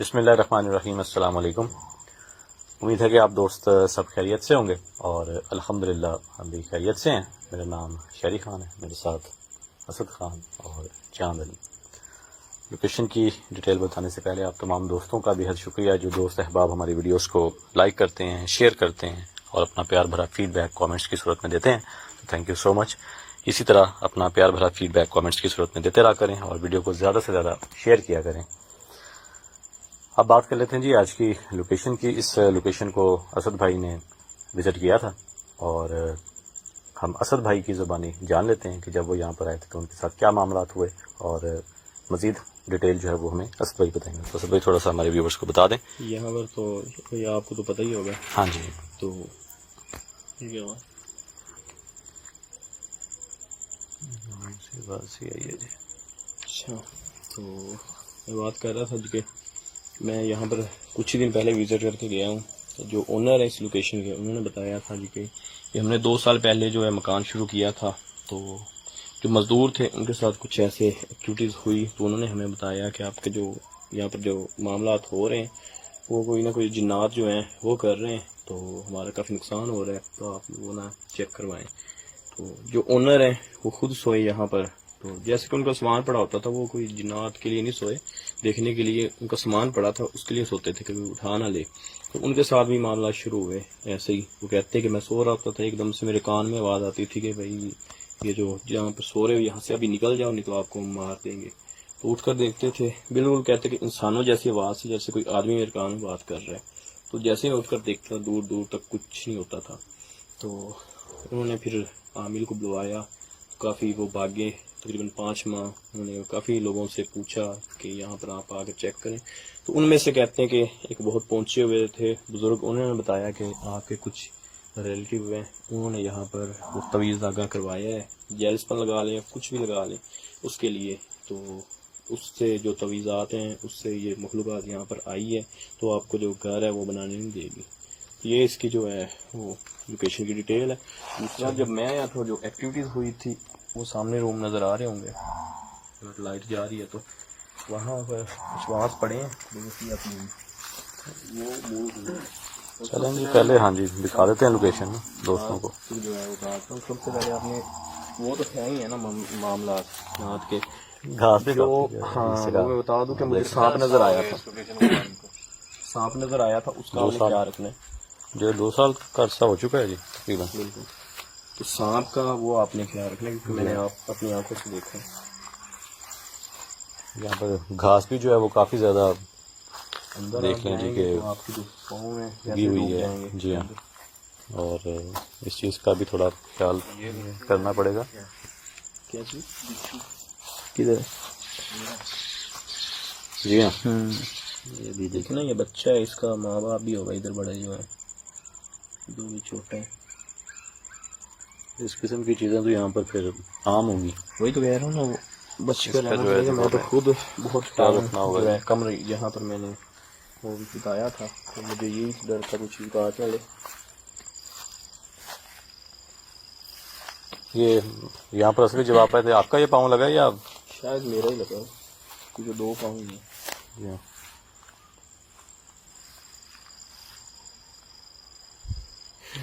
बिस्मिल्लाहिर्रहमानिर्रहीम। अस्सलाम वालेकुम। उम्मीद है कि आप दोस्त सब खैरियत से होंगे और अल्हम्दुलिल्लाह हम भी खैरियत से हैं। मेरा नाम शरी खान है, मेरे साथ असद खान और चांद अली। लोकेशन की डिटेल बताने से पहले आप तमाम दोस्तों का बेहद शुक्रिया जो दोस्त अहबाब हमारी वीडियोस को लाइक करते हैं, शेयर करते हैं और अपना प्यार भरा फीडबैक कमेंट्स की सूरत में देते हैं। तो थैंक यू सो मच। इसी तरह अपना प्यार भरा फीडबैक कमेंट्स की सूरत में देते रहा करें और वीडियो को ज़्यादा से ज़्यादा शेयर किया करें। अब बात कर लेते हैं जी आज की लोकेशन की। इस लोकेशन को असद भाई ने विज़िट किया था और हम असद भाई की ज़ुबानी जान लेते हैं कि जब वो यहाँ पर आए थे तो उनके साथ क्या मामला हुए और मज़ीद डिटेल जो है वो हमें असद भाई बताएंगे। तो असद भाई थोड़ा सा हमारे व्यूवर्स को बता दें। यहाँ पर तो ये आपको तो पता ही होगा। हाँ जी। तो ठीक है बात सही है जी। अच्छा, तो मैं बात कर रहा था जी कि मैं यहाँ पर कुछ ही दिन पहले विज़िट करके गया हूँ। तो जो ओनर है इस लोकेशन के, उन्होंने बताया था जी कि हमने 2 साल पहले जो है मकान शुरू किया था। तो जो मज़दूर थे उनके साथ कुछ ऐसे एक्टिविटीज़ हुई, तो उन्होंने हमें बताया कि आपके जो यहाँ पर जो मामलात हो रहे हैं वो कोई ना कोई जिन्नात जो हैं वो कर रहे हैं, तो हमारा काफ़ी नुकसान हो रहा है, तो आप वो ना चेक करवाएं। तो जो ओनर है वो खुद सोए यहाँ पर। तो जैसे कि उनका सामान पड़ा होता था, वो कोई जिन्नात के लिए नहीं सोए, देखने के लिए उनका सामान पड़ा था उसके लिए सोते थे, कभी उठा ना ले। तो उनके साथ भी मामला शुरू हुए ऐसे ही। वो कहते कि मैं सो रहा होता था, एकदम से मेरे कान में आवाज़ आती थी कि भाई ये जो जहाँ पर सो रहे हो यहाँ से अभी निकल जाओ, नहीं तो आपको मार देंगे। तो उठकर देखते थे, बिल्कुल कहते कि इंसानों जैसी आवाज़ थी, जैसे कोई आदमी मेरे कान में बात कर रहा है। तो जैसे मैं उठकर देखता, दूर दूर तक कुछ नहीं होता था। तो उन्होंने फिर आमिल को बुलवाया, तो काफ़ी वो भागे, तकरीबन 5 माह उन्होंने काफ़ी लोगों से पूछा कि यहाँ पर आप आकर चेक करें। तो उनमें से कहते हैं कि एक बहुत पहुँचे हुए थे बुज़ुर्ग, उन्होंने बताया कि आपके कुछ रिलेटिव हैं, उन्होंने यहाँ पर वो तवीज़ धागा करवाया है, जेल्स पर लगा लें, कुछ भी लगा लें उसके लिए। तो उससे जो तवीज़ात हैं उससे ये मखलूक़ात यहाँ पर आई है, तो आपको जो घर है वो बनाने नहीं देगी। ये इसकी जो है वो लोकेशन की डिटेल है। दूसरा, जब मैं आया था जो एक्टिविटीज़ हुई थी, वो सामने रूम नज़र आ रहे होंगे, अगर लाइट जा रही है तो वहाँ पर कुछ आवाज़ पड़े हैं अपनी वो मूव। चलें जी पहले हाँ जी दिखा देते हैं लोकेशन दोस्तों को। जो है वो बताता हूँ। सबसे पहले आपने वो तो है ही है ना मामला नाथ के घास भी जो, काफी हाँ वो मैं बता दूं कि मुझे सांप नज़र आया था, सांप नज़र आया था, उसका आपने क्या रखना है। जो 2 साल का अर्सा हो चुका है जी तकरीबन। बिल्कुल, तो सांप का वो आपने ख्याल रखना, क्योंकि मैंने आप अपनी आंखों से देखा है। यहाँ पर घास भी जो है वो काफ़ी ज़्यादा अंदर देख लें जी कि तो आपकी जो पाँव है उगी हुई है जी हाँ। और इस चीज़ का भी थोड़ा ख्याल करना पड़ेगा। क्या चीज़ किधर जी हाँ। ये भी देखना, ये बच्चा है, इसका माँ बाप भी होगा इधर, बड़े जो है दो भी छोटे हैं। इस किस्म की चीज़ें तो यहाँ पर फिर आम होंगी। वही तो कह रहा हूँ ना, वो बच्चे का रहना पड़ेगा। मैं तो खुद बहुत ख्याल रखना होगा जो है कम रही, जहाँ पर मैंने वो बताया था, तो मुझे यही डर था कुछ चीज़ का चले। ये यहाँ पर असली जब आप आए थे आपका ये पाँव लगा या शायद मेरा ही लगा, कुछ 2 पाँव ही है।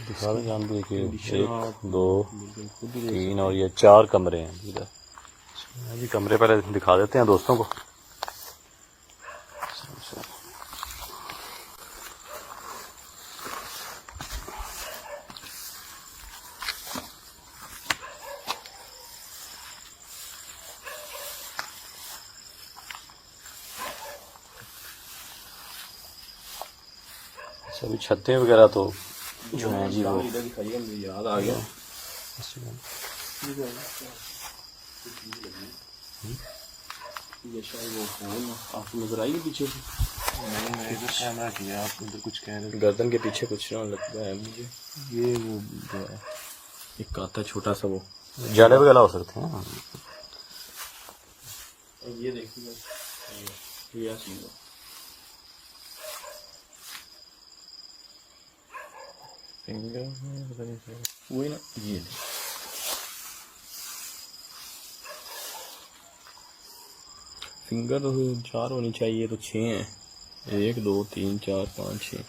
दिखा दें जान भी कि 1 2 3 और ये 4 कमरे हैं इधर जी। कमरे पहले दिखा देते हैं दोस्तों को। सभी छतें वगैरह तो जो है जी वो दिखाइए, मुझे याद आ गया। ये शायद वो है ना, आपको नजर आई पीछे से? मैंने इधर कैमरा किया, आप उधर कुछ कह रहे गर्दन के पीछे कुछ ना लगता है मुझे, ये वो जो है एक आता छोटा सा वो जाले वगैरह हो सकते हैं। ये देखिए ये चीज है, फिंगर में पता नहीं क्या वही ना, ये फिंगर तो 4 होनी चाहिए, तो 6 हैं। 1 2 3 4 5 6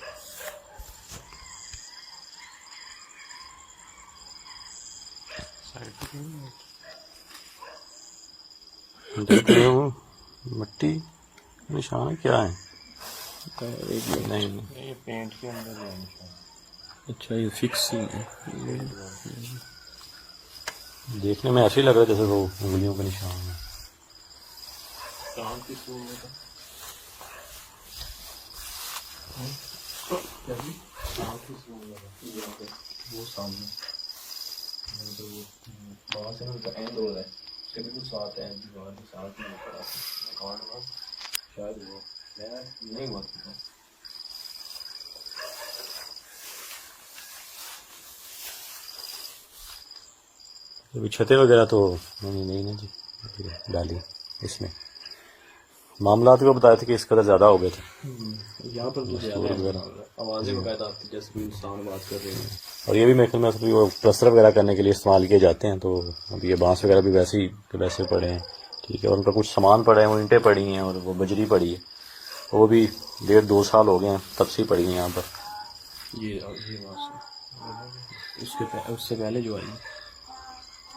देख रहे हो मिट्टी निशान है, क्या है? एक मिनट। नहीं ये पेंट के अंदर है निशान। अच्छा ये फिक्स ही है। देखने में ऐसे ही लग रहा है जैसे वो उंगलियों का निशान है। काम की सूर में था। काम की सूर में था। यहाँ पे वो सामने तो वो वहाँ से ना उनका एंड हो रहा है, उसके बिल्कुल साथ है, दीवार के साथ ही ऊपर आके मैं कौन हुआ शायद वो मैं नहीं हुआ था। अभी छतें वगैरह तो नहीं ना जी, डाली इसमें। मामलात को बताए थे कि इस कदर ज़्यादा हो गए थे। यहाँ पर तो ज़्यादा है, आवाज़ें बकायदा आपकी जैसे कोई इंसान बात कर रहे हैं। और ये भी मेरे ख्याल में असल वो प्लस्तर वगैरह करने के लिए इस्तेमाल किए जाते हैं। तो अब ये बांस वगैरह भी वैसे ही के वैसे पड़े हैं, ठीक है। और उनका कुछ सामान पड़े हैं, वो ईंटें पड़ी हैं और वो बजरी पड़ी है, वो भी 1.5-2 साल हो गए हैं तब से पड़ी हैं यहाँ पर। ये बात है। उससे पहले जो आई,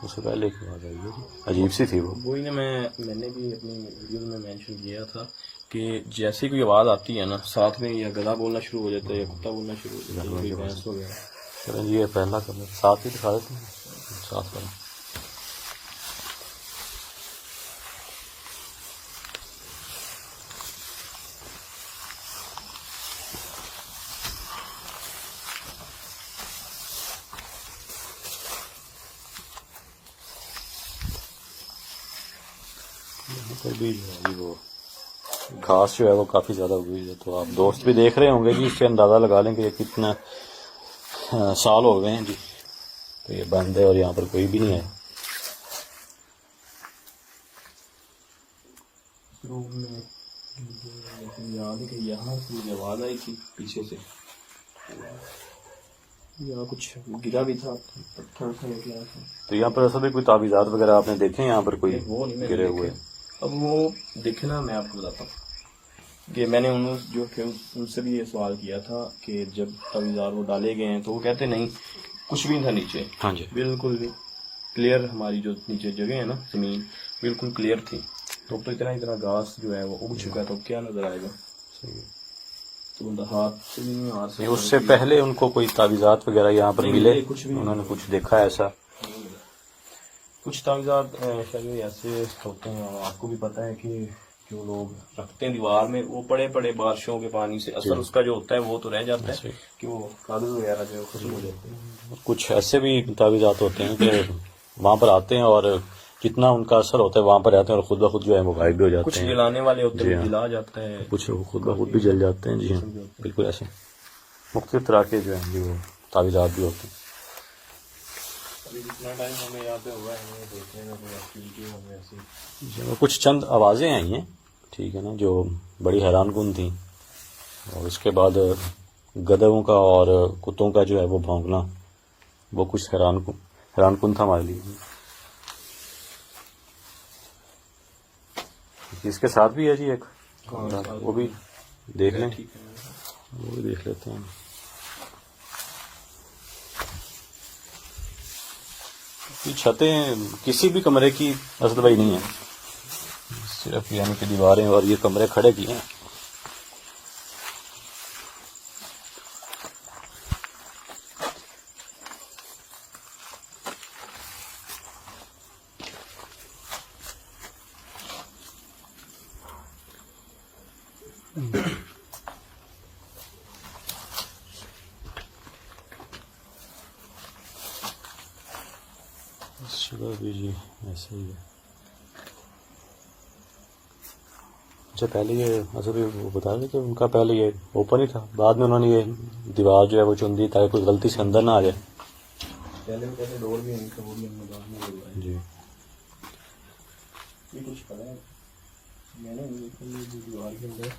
उससे पहले की बात आई है जी, अजीब सी थी वो। वही ना मैंने भी अपनी वीडियो में मेंशन किया था कि जैसे ही कोई आवाज़ आती है ना, साथ में या गधा बोलना शुरू हो जाता है या कुत्ता बोलना शुरू हो जाता है, कोई भैंस वगैरह। चलें ये पहला कमरा साथ ही दिखा देते हैं, साथ वाला। यहाँ पर भी जो है वो घास जो है वो काफ़ी ज़्यादा उगी है। तो आप दोस्त भी देख रहे होंगे जी, इससे अंदाज़ा लगा लें कि ये कितना साल हो गए हैं जी। तो ये बंद है और यहाँ पर कोई भी नहीं है। रूम में लेकिन याद है कि यहाँ से मुझे आवाज़ आई थी पीछे से, यहाँ कुछ गिरा भी था, पत्थर था निकला था। तो यहाँ पर ऐसा भी कोई तावीज़ात वगैरह आपने देखे हैं यहाँ पर कोई वो नहीं मैंने गिरे देखे। हुए? अब वो देखे ना, मैं आपको बताता हूँ कि मैंने जो थे उनसे भी ये सवाल किया था कि जब तावीज़ात वो डाले गए हैं तो वो कहते नहीं कुछ भी नहीं था नीचे। हाँ जी, बिल्कुल क्लियर, हमारी जो नीचे जगह है ना जमीन बिल्कुल क्लियर थी। तो इतना घास जो है वो उग चुका है, तो क्या नजर आएगा? सही है। तो बंदा हाथ से भी नहीं, हाथ से नहीं, उससे पहले उनको कोई तावीज़ात वगैरह यहाँ पर नहीं मिले? मिले, कुछ भी नहीं उन्होंने कुछ देखा ऐसा? कुछ तावीज़ात शायद ऐसे होते हैं, आपको भी पता है कि जो लोग रखते हैं दीवार में, वो पड़े पड़े बारिशों के पानी से असर उसका जो होता है वो तो रह जाता है कि वो कागज वगैरह जो खत्म हो जाते हैं। कुछ ऐसे भी तावीज़ात होते हैं कि वहाँ पर आते हैं और जितना उनका असर होता है वहाँ पर आते हैं और खुद ब खुद जो है वो गायब भी हो जाते कुछ हैं। जलाने वाले होते जी हैं, हाँ। जला जाता है, कुछ वो खुद ब खुद भी जल जाते हैं। जी हाँ, बिल्कुल ऐसे मुख्तलिफ तरह के जो हैं जी वो तावीज़ात भी होते हैं। अभी जितना टाइम हमें यहाँ पे हुआ है हमें देखने में कोई एक्टिविटी हमें ऐसी जी हाँ, कुछ चंद आवाज़ें आई हैं, ठीक है ना, जो बड़ी हैरानकुन थी। और उसके बाद गधों का और कुत्तों का जो है वो भौंकना, वो कुछ हैरानकुन था हमारे लिए। इसके साथ भी है जी एक, वो भी देख लें, वो भी देख लेते हैं। ये छतें किसी भी कमरे की असद भाई नहीं है, सिर्फ यानी कि दीवारें और ये कमरे खड़े किए हैं। जगह भी जी ऐसे ही है। अच्छा, पहले ये असर वो बता रहे थे उनका पहले ये ओपन ही था, बाद में उन्होंने ये दीवार जो है वो चुन दी ताकि कोई गलती से अंदर ना आ जाए। पहले डोर भी इनका वो भी हमने बाद में लगवाया। जी, ये कुछ पड़ा है मैंने दीवार के अंदर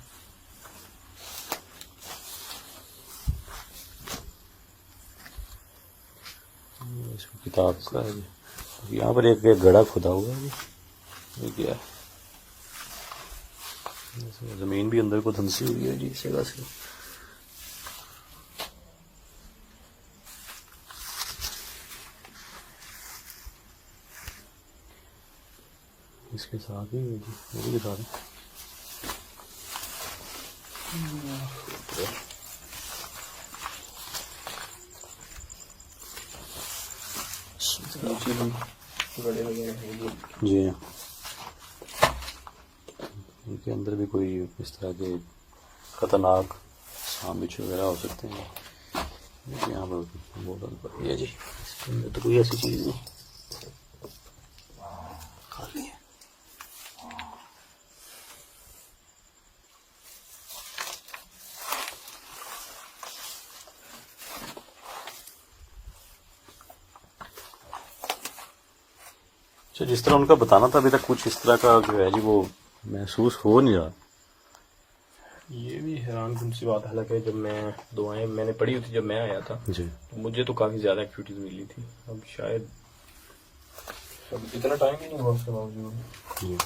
इसको किताब का है जी। यहाँ पर एक गड़ा खुदा हुआ है जी, ये क्या है? जमीन भी अंदर को धंसी हुई है जी इस जगह से। इसके साथ ही है जी, वो भी दिखा दें। बड़े वगैरह हैं ये। जी हाँ, इनके अंदर भी कोई इस तरह के खतरनाक सांप बिच्छू वगैरह हो सकते हैं। यहाँ पर बोतल पड़ी है जी, इसके अंदर तो कोई ऐसी चीज़ नहीं। खाली है। अच्छा, जिस तरह उनका बताना था अभी तक कुछ इस तरह का जो है जी वो महसूस हो नहीं रहा। ये भी हैरान कुन सी बात, हालांकि जब मैं दुआएं मैंने पढ़ी हुई थी जब मैं आया था जी, तो मुझे तो काफ़ी ज़्यादा एक्टिविटीज़ मिली थी। अब शायद अब इतना टाइम ही नहीं हुआ उसके बावजूद। जी।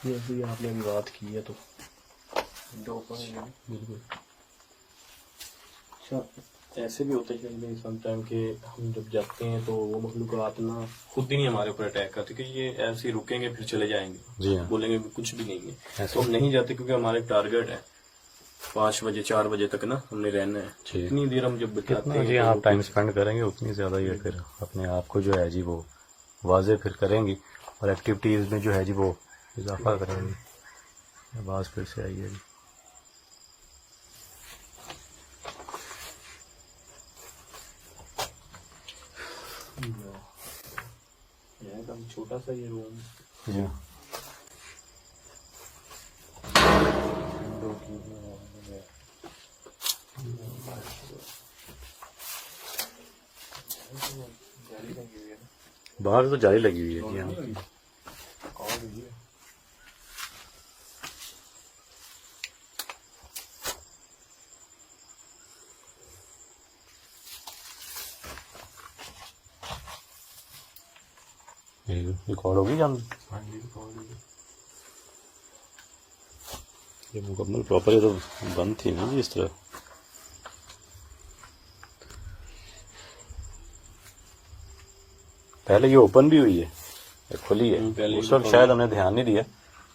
जैसे ही आपने अभी बात की है तो बिल्कुल। अच्छा, ऐसे भी होता है कि समटाइम के हम जब जाते हैं तो वो मखलूक़ात ना खुद ही नहीं हमारे ऊपर अटैक करते कि ये ऐसे ही रुकेंगे फिर चले जाएंगे, जी हाँ। बोलेंगे कुछ भी नहीं है। ऐसे तो हम नहीं जाते क्योंकि हमारा एक टारगेट है 5 बजे 4 बजे तक ना हमने रहना है। जी। इतनी देर हम जब बिताते कितना हैं जी तो आप टाइम स्पेंड करेंगे उतनी ज़्यादा ये फिर अपने आप को जो है जी वो वाजे फिर करेंगी और एक्टिविटीज़ में जो है जी वो इजाफा करेंगी। आवाज़ फिर से आई है जी। एकदम छोटा सा ये रूम जी बाहर तो जाली लगी हुई है जी हाँ। रिकॉर्ड होगी जान। ये मुकम्मल प्रॉपर ये तो बंद थी ना जी इस तरह। पहले ये ओपन भी हुई है, ये खुली है, पहले उस वक्त शायद हमने ध्यान नहीं दिया,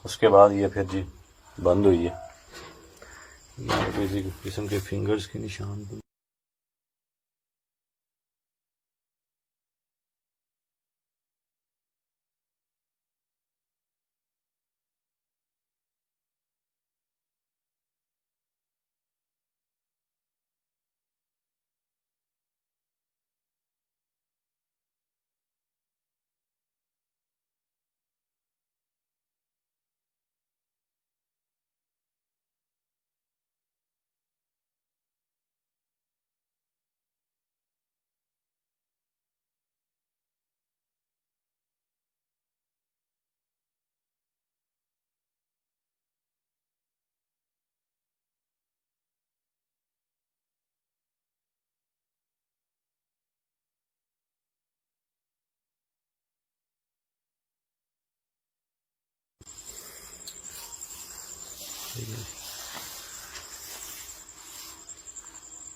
उसके बाद ये फिर जी बंद हुई है। यहाँ पे किसी किस्म के फिंगर्स के निशान तो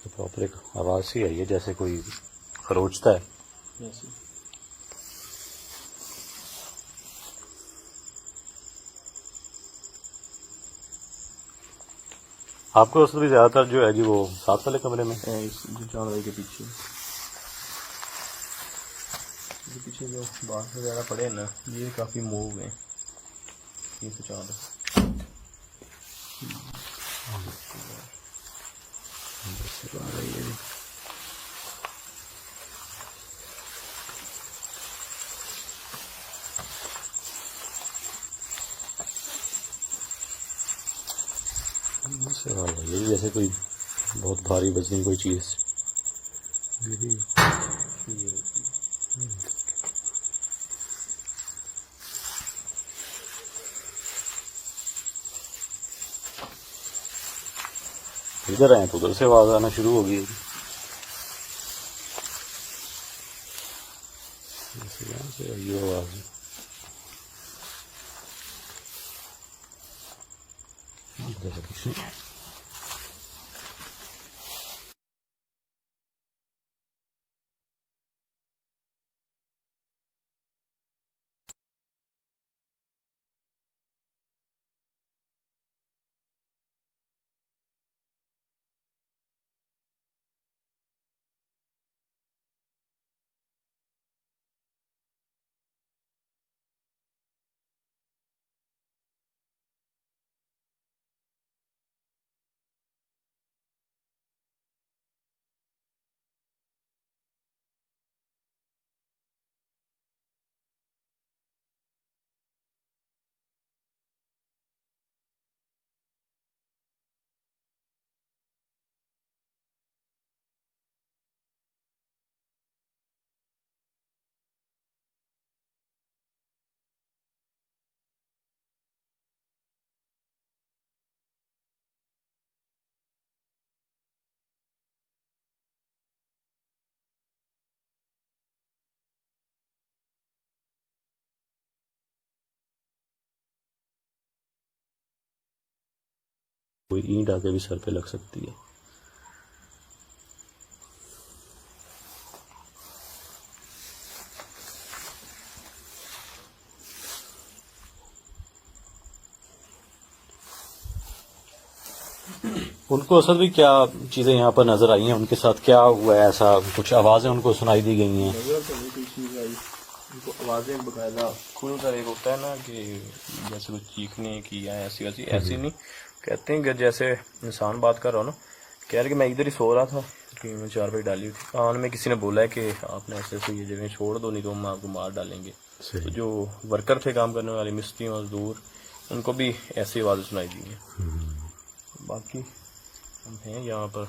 प्रॉपर एक आवाज़ सी आई है जैसे कोई खरोचता है। ऐसे। आपको उसमें भी ज़्यादातर जो है जी वो साथ वाले कमरे में इस जानवर के पीछे जो बांस वगैरह पड़े हैं ना ये काफ़ी मूव हैं। ये तो चाँद ये जैसे कोई बहुत भारी वजनी कोई चीज़। इधर आए तो उधर से आवाज़ आना शुरू हो गई। कोई ईंट आके भी सर पे लग सकती है। उनको असद भी क्या चीजें यहाँ पर नजर आई हैं, उनके साथ क्या हुआ है, ऐसा कुछ आवाजें उनको सुनाई दी गई हैं? नजर तो नहीं कोई चीज आई, उनको आवाजें बकायदा खुलकर एक होता है ना कि जैसे कुछ चीखने की या ऐसी वैसी, ऐसी नहीं। कहते हैं कि जैसे इंसान बात कर रहा हो ना, कह रहे कि मैं इधर ही सो रहा था कि मैं चारपाई डाली हुई थी, कान में किसी ने बोला है कि आपने ऐसे ऐसे ये जगह छोड़ दो नहीं तो हम आपको मार डालेंगे। तो जो वर्कर थे काम करने वाले, मिस्त्री मजदूर, उनको भी ऐसी आवाज़ें सुनाई दी हैं। बाकी हम हैं यहाँ पर,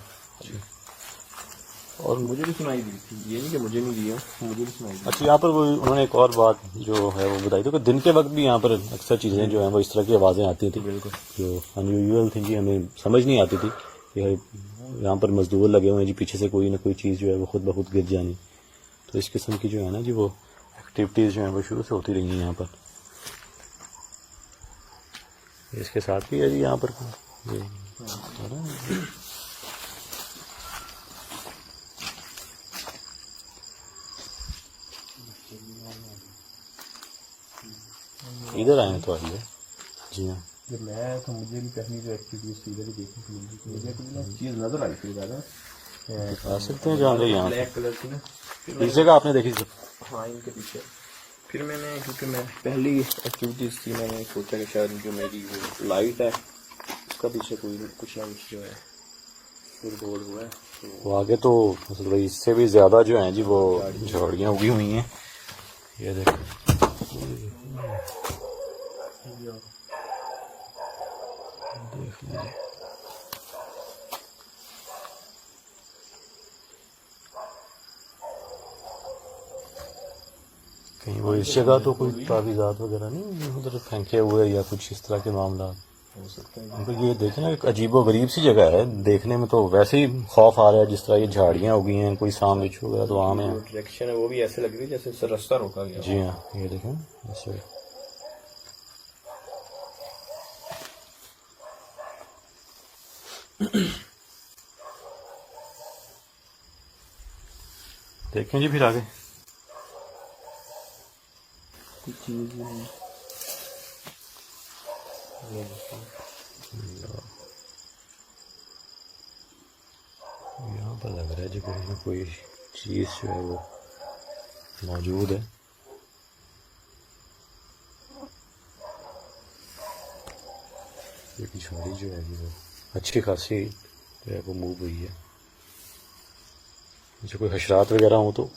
और मुझे भी सुनाई दी थी, ये नहीं कि मुझे नहीं दिया, मुझे भी सुनाई दी। अच्छा, यहाँ पर वो उन्होंने एक और बात जो है वो बताई थी कि दिन के वक्त भी यहाँ पर अक्सर चीज़ें जो हैं वो इस तरह की आवाज़ें आती थी, बिल्कुल जो अनयूजुअल थी जी, हमें समझ नहीं आती थी कि यहाँ पर मजदूर लगे हुए हैं जी, पीछे से कोई ना कोई चीज़ जो है वो खुद ब खुद गिर जानी। तो इस किस्म की जो है ना जी वो एक्टिविटीज़ जो हैं वो शुरू से होती रही हैं यहाँ पर। इसके साथ भी है जी यहाँ पर ये इधर आए तो आइए जी। हाँ, जब मैं आया तो मुझे भी पहली जो एक्टिविटीज इधर ही देखने को मिली थी, मुझे कोई ना चीज़ नजर आई थी ज़्यादा। आ सकते हैं जहाँ से यहाँ ब्लैक कलर की ना, इस जगह आपने देखी थी? हाँ इनके पीछे। फिर मैंने, क्योंकि मैं पहली एक्टिविटीज़ थी, मैंने सोचा कि शायद जो मेरी वो लाइट है उसका पीछे कोई कुछ ना कुछ जो है फुटबॉल हुआ है। वो आगे तो मतलब भाई इससे भी ज़्यादा जो हैं जी वो झाड़ियाँ उगी हुई हैं, ये देखो। देख लीजिए, कहीं वो इस जगह तो कोई तावीज़ात वगैरह नहीं उधर फेंके हुए या कुछ इस तरह के मामला हो सकता है। तो ये देखें ना, एक अजीबो गरीब सी जगह है देखने में, तो वैसे ही खौफ आ रहा है जिस तरह ये झाड़ियाँ उगी हैं, कोई सांप बिच्छू वगैरह तो आम है। जो डायरेक्शन है वो भी ऐसे लग रही है जैसे रास्ता रोका गया। जी हाँ, ये देखें ऐसे। देखें जी फिर आगे कुछ चीज़ नहीं। यहाँ पर लग रहा है जी कोई ना कोई चीज़ जो है वो मौजूद है। ये झाड़ी जो है वो अच्छी खासी जो है वो मूव हुई है, जैसे कोई हशरात वगैरह हो तो।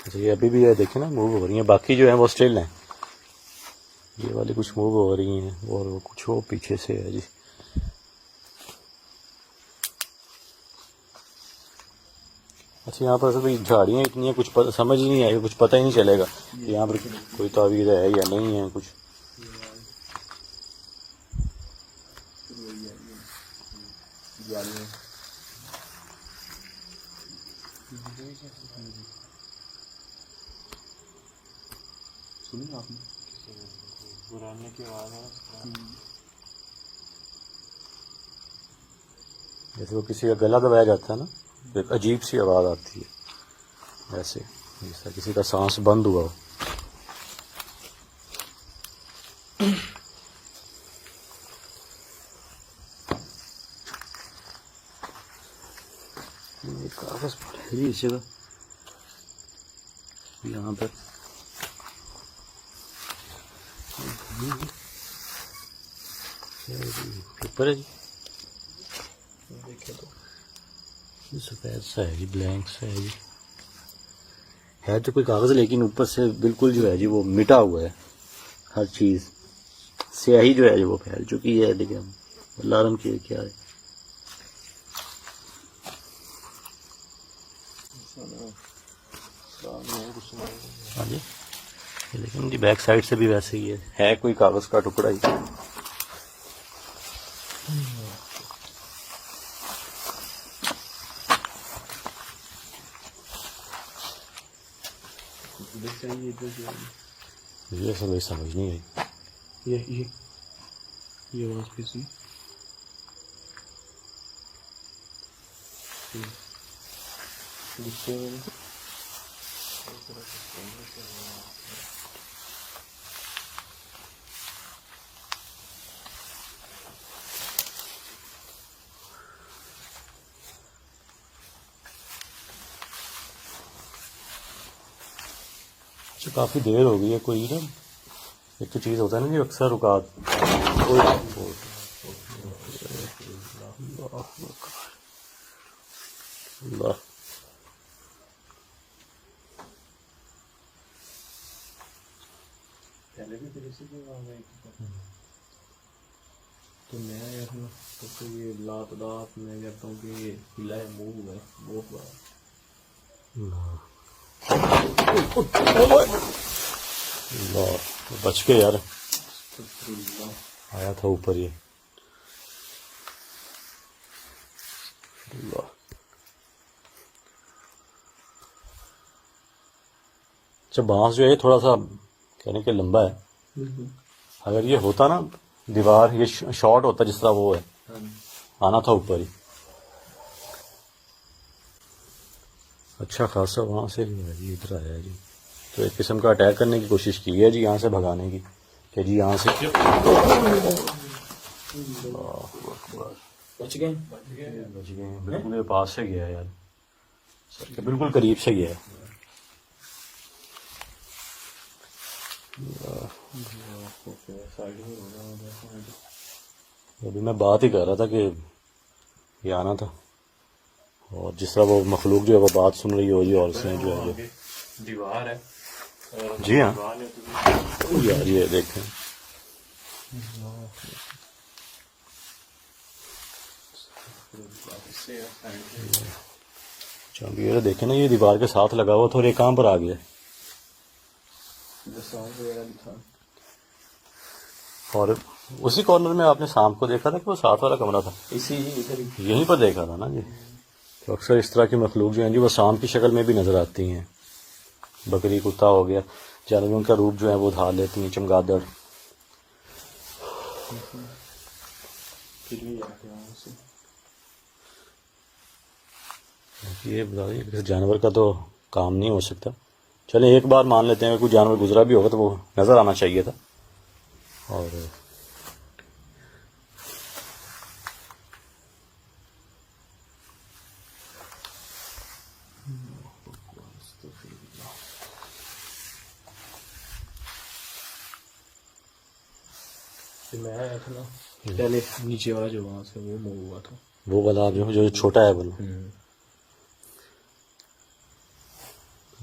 अच्छा, ये अभी भी है देखें ना, मूव हो रही हैं, बाकी जो है वो स्टिल हैं, ये वाली कुछ मूव हो रही हैं और वो कुछ वो पीछे से है जी। अच्छा, यहाँ पर तो झाड़ियाँ इतनी हैं, कुछ समझ ही नहीं आएगा, कुछ पता ही नहीं चलेगा यहाँ पर कोई तावीज़ है या नहीं है कुछ। जालियाँ सुनी आपने बुराने की आवाज़ है। जैसे वो किसी का गला दबाया जाता है ना, तो एक अजीब सी आवाज़ आती है, ऐसे जैसा किसी का सांस बंद हुआ हो। ये कागज़ पर है जी इस जगह, यहाँ पर पेपर है जी, देखे तो सफ़ेद सा है जी, ब्लैंक सा है जी, है तो कोई कागज़ लेकिन ऊपर से बिल्कुल जो है जी वो मिटा हुआ है, हर चीज़ स्याही जो है जी वो फैल चुकी है। देखिए अल्लाह की क्या है। हाँ जी, ये लेकिन जी बैक साइड से भी वैसे ही है कोई कागज़ का टुकड़ा ही। ये सब समझ नहीं आई। ये आवाज़ भी सुनी। गुस्से वाली अच्छा काफ़ी देर हो गई है, कोई ना एक तो चीज़ होता है ना जी अक्सर रुकात अल्लाह। पहले भी फिर इसी की आवाज़ आई थी। तो मैं यार ना तो ये लातदात मैं कहता हूँ कि ये हिला है मुँह है बहुत बड़ा। अल्लाह बच के यार, आया था ऊपर ये। अल्लाह अच्छा बांस जो है ये थोड़ा सा कहने के लंबा है, अगर ये होता ना दीवार ये शॉर्ट होता जिस तरह वो है, आना था ऊपर ही। अच्छा खासा वहाँ से जो है जी इधर आया है जी, तो एक किस्म का अटैक करने की कोशिश की है जी यहाँ से भगाने की, कि जी यहाँ से बच गए बिल्कुल पास से गया यार, सर के बिल्कुल करीब से गया है। अभी मैं बात ही कर रहा था कि ये आना था, और जिस तरह वो मखलूक जो है वो बात सुन रही हो जी, और से जो है जो दीवार है जी हाँ यार ये देखें ये देखें ना, ये दीवार के साथ लगा हुआ था और ये कहाँ पर आ गया, और उसी कॉर्नर में आपने शाम को देखा था कि वो साथ वाला कमरा था, इसी इधर ही यहीं पर देखा था ना जी। तो अक्सर इस तरह की मखलूक जो हैं जी वो शाम की शक्ल में भी नज़र आती हैं, बकरी कुत्ता हो गया, जानवरों का रूप जो है वो धार लेती हैं, चमगादड़। ये बताइए किसी जानवर का तो काम नहीं हो सकता, चले एक बार मान लेते हैं कोई जानवर गुजरा भी होगा तो वो नज़र आना चाहिए था। और मैं आया था ना पहले नीचे वाला जो वहाँ से वो मूव हुआ था, वो वाला जो छोटा है वाला,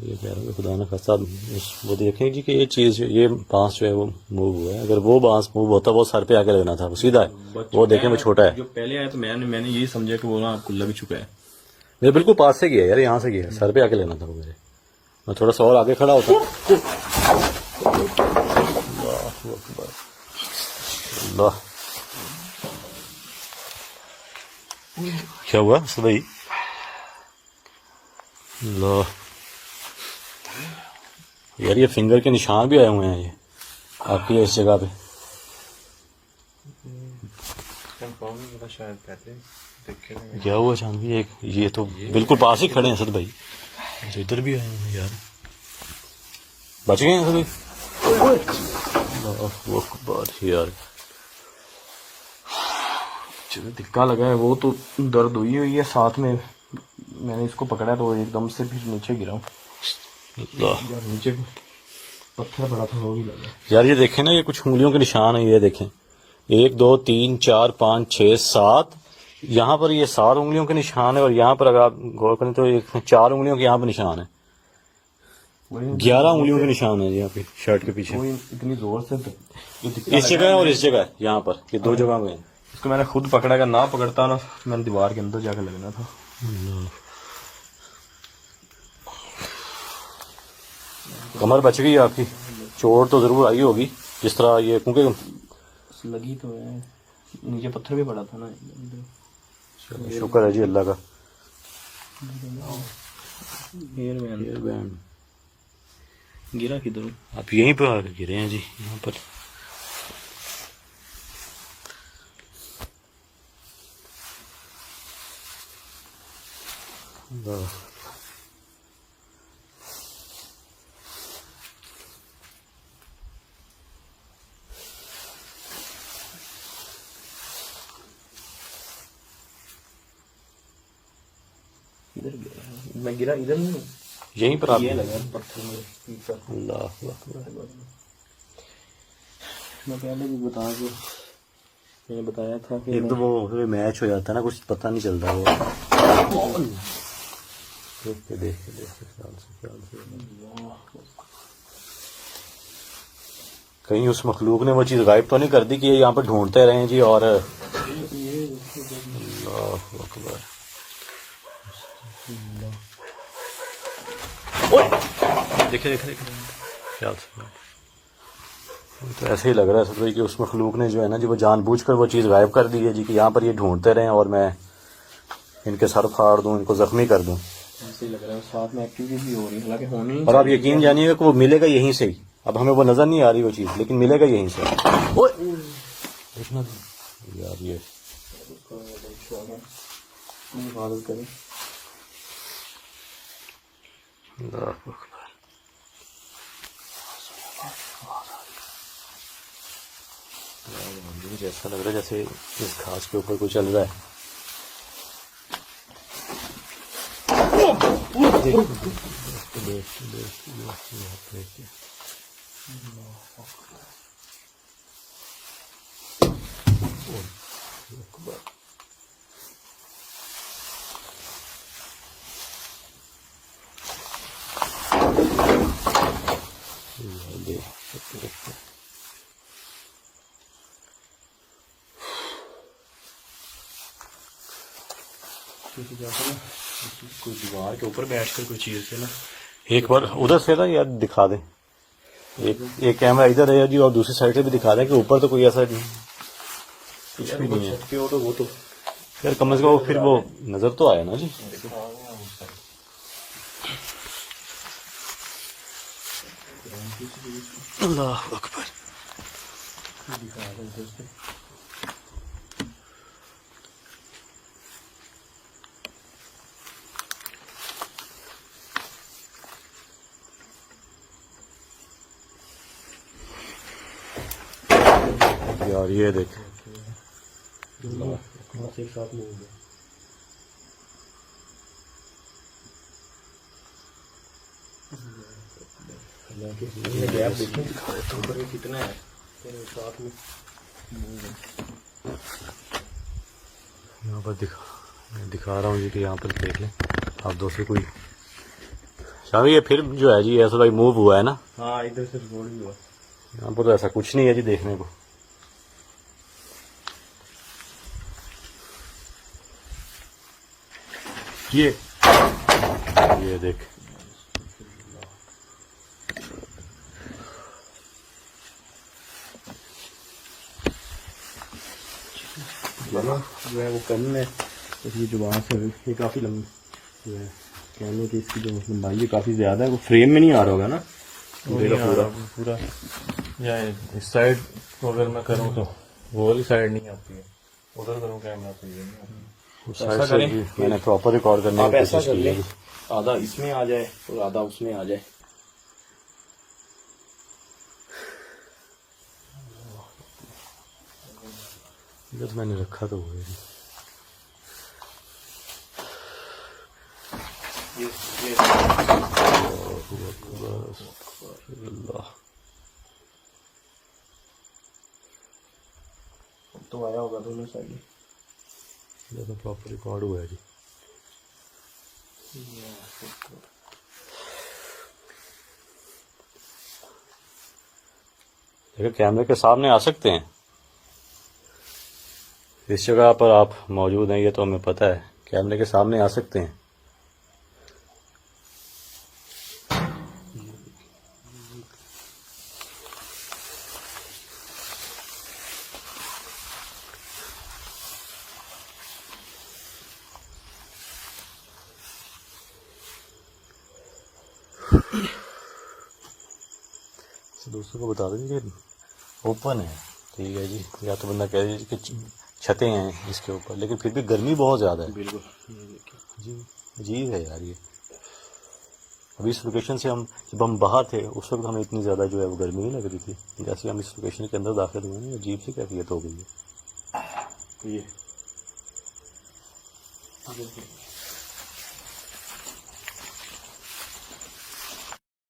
ये कह रहा हूँ खुदा न खास्ता वो देखें जी कि ये चीज़ ये बांस जो है वो मूव हुआ है, अगर वो बांस मूव होता वो सर पे आके लगना था, वो सीधा है, वो देखें वो छोटा है। जो पहले आया तो मैंने यही समझा कि वो ना आपको लग चुका है, मेरे बिल्कुल पास से गया यार, यहाँ से गया, सर पे आके लगना था वो मेरे, मैं थोड़ा सा और आगे खड़ा होता। अल्लाह क्या हुआ भाई? लो यार, ये फिंगर के निशान भी आए हुए हैं ये आपकी इस जगह पे। कंफर्म नहीं पता, शायद पहले देखे थे। क्या हुआ जानवी? एक ये तो बिल्कुल पास ही खड़े हैं असद भाई, तो इधर भी आए हैं यार। बच गए हैं असद भाई? अल्लाहु अकबर यार, जो धिक्का लगा है वो तो दर्द हुई है, साथ में मैंने इसको पकड़ा तो एकदम से फिर नीचे गिरा हूँ। अल्लाह। यार नीचे पत्थर पड़ा था वो भी लगा। यार ये देखें ना, ये कुछ उंगलियों के निशान है, ये देखें 1 2 3 4 5 6 7, यहाँ पर ये 7 उंगलियों के निशान है, और यहाँ पर अगर आप गौर करें तो 4 उंगलियों के यहाँ पर निशान है, 11 उंगलियों के निशान है यहाँ पे शर्ट के पीछे। वो इतनी जोर से तो इस जगह है और इस जगह है, यहाँ पर ये 2 जगह में है। इसको मैंने खुद पकड़ा, अगर ना पकड़ता ना मैंने दीवार के अंदर जाकर लगना था। कमर बच गई आपकी, चोट तो जरूर आई होगी जिस तरह ये, क्योंकि लगी तो है, नीचे पत्थर भी पड़ा था ना। शुक्र है जी अल्लाह का। हेयर बैंड गिरा किधर? आप यहीं पर आके गिरे हैं जी, यहाँ पर। इधर गिरा, मैं गिरा इधर नहीं, यहीं पर आप ये लगा पत्थर में। अल्लाह अकबर। मैं पहले भी मैंने बताया था कि एक तो वो मैच हो जाता है ना, कुछ पता नहीं चलता वो। देख के ख्याल से कहीं उस मखलूक ने वो चीज गायब तो नहीं कर दी कि ये यहाँ पर ढूंढते रहे जी। और अल्लाह अकबर, देखे ख्याल से तो ऐसे ही लग रहा है सब कि उस मखलूक ने जो है ना जी, वो जानबूझकर वो चीज़ गायब कर दी है जी कि यहाँ पर ये ढूंढते रहें और मैं इनके सर फाड़ दूं, इनको जख्मी कर दूं। ऐसे ही लग रहा है, साथ में एक्टिविटीज भी हो रही है, हालांकि होनी। और आप यकीन जानिएगा कि वो मिलेगा यहीं से ही। अब हमें वो नजर नहीं आ रही वो चीज़, लेकिन मिलेगा यहीं से। देखना यार, ये हिफाजत करें। मुझे ऐसा लग रहा है जैसे इस घास के ऊपर कोई चल रहा है। कोई दीवार के ऊपर बैठकर कोई चीज से ना, एक बार उधर से ना यार दिखा दें, एक कैमरा इधर है जी, और दूसरी साइड से भी दिखा दें कि ऊपर तो कोई ऐसा कुछ भी नहीं है। तो वो तो यार कम से कम फिर वो नजर तो आया ना जी। अल्लाह अकबर। यार ये देख, साथ में गैप देखो ऊपर कितना है साथ में। यहाँ पर दिखा रहा हूँ जी कि यहाँ पर देख लें आप दोस्तों। कोई शामी ये फिर जो है जी ऐसा भाई मूव हुआ है ना। हाँ इधर से रोड भी हुआ, यहाँ पर तो ऐसा कुछ नहीं है जी देखने को। ये देख, जो है वो कम है, तो ये जो वहाँ से ये काफ़ी लंबी जो है कैमरे की इसकी जो लंबाई है काफ़ी ज़्यादा है, वो फ्रेम में नहीं आ रहा होगा ना पूरा पूरा या इस साइड को अगर मैं करूँ तो वो वाली साइड नहीं आती है, उधर करूँ कैमरा तो ये नहीं आती। उस साइड से भी मैंने प्रॉपर रिकॉर्ड करने आप की ऐसा कोशिश कर की लें, है। आधा इसमें आ जाए और आधा उसमें आ जाए। इधर तो मैंने रखा तो हुआ है। अल्लाह तो आया होगा दोनों साइड। इधर तो प्रॉपर रिकॉर्ड हुआ है जी। देखिए कैमरे के सामने आ सकते हैं, इस जगह पर आप मौजूद हैं ये तो हमें पता है, कैमरे के सामने आ सकते हैं। दोस्तों को बता दें कि ओपन है, ठीक है जी, या तो बंदा कह दीजिए कि छतें हैं इसके ऊपर, लेकिन फिर भी गर्मी बहुत ज़्यादा है। बिल्कुल ये देखिए जी अजीब है यार ये। अभी इस लोकेशन से हम जब हम बाहर थे उस वक्त हमें इतनी ज़्यादा जो है वो गर्मी नहीं लग रही थी, जैसे हम इस लोकेशन के अंदर दाखिल हुए हैं अजीब सी कैफियत हो गई है। ये